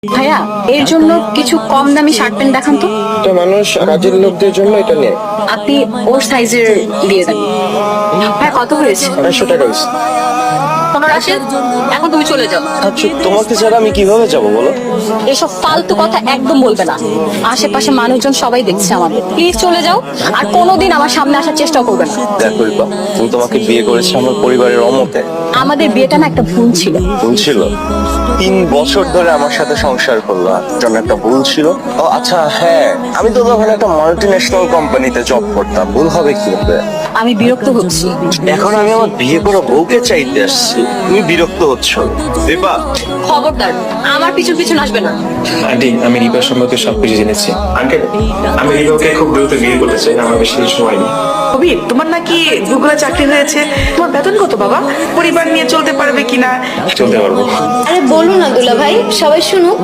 ভাইয়া, এর জন্য কিছু কম দামি শার্ট প্যান্ট দেখান তো। তো মানুষ কাজের লোকদের জন্য এটা নেয়। আপনি ওর সাইজের দিয়ে দেন। ভাই, কত হয়েছে? 250 টাকা হয়েছে। রাশেদ, এখন তুমি চলে যাও। আচ্ছা, তোমাকে ছাড়া আমি কিভাবে যাব বলো? এসব ফালতু কথা একদম বলবে না। আশেপাশে মানুষজন সবাই দেখছে আমাদের। প্লিজ চলে যাও, আর কোনোদিন আমার সামনে আসার চেষ্টাও করবে না। দেখো রিপা, তুমি তোমাকে বিয়ে করেছি আমার পরিবারের অমতে। আমাদের বিয়েটা না একটা ভুল ছিল। ভুল ছিল? 3 বছর ধরে আমার সাথে সংসার করলো, জন্য একটা ভুল ছিল। ও আচ্ছা, হ্যাঁ, আমি তো তখন একটা মাল্টিন্যাশনাল কোম্পানিতে জব করতাম। ভুল হবে কি হবে? আমি বিরক্ত হচ্ছি। এখন আমি আমার বিয়ে করা বউকে চাইতে আসছি, তুমি বিরক্ত হচ্ছ। রিপা, খবরদার, আমার পিছন পিছন আসবে না। আন্টি, আমি রিপার সম্পর্কে সবকিছু জেনেছি। আঙ্কেল, আমি রিপাকে খুব দ্রুত বিয়ে করতে চাই, আমার বেশি কিছু সময় নেই। কবির, তোমার নাকি গুগলে চাকরি হয়েছে, তোমার বেতন কত বাবা? পরিবার নিয়ে চলতে পারবে কিনা? চলতে পারবো। আরে বলো না দুলা ভাই, সবাই শুনুক।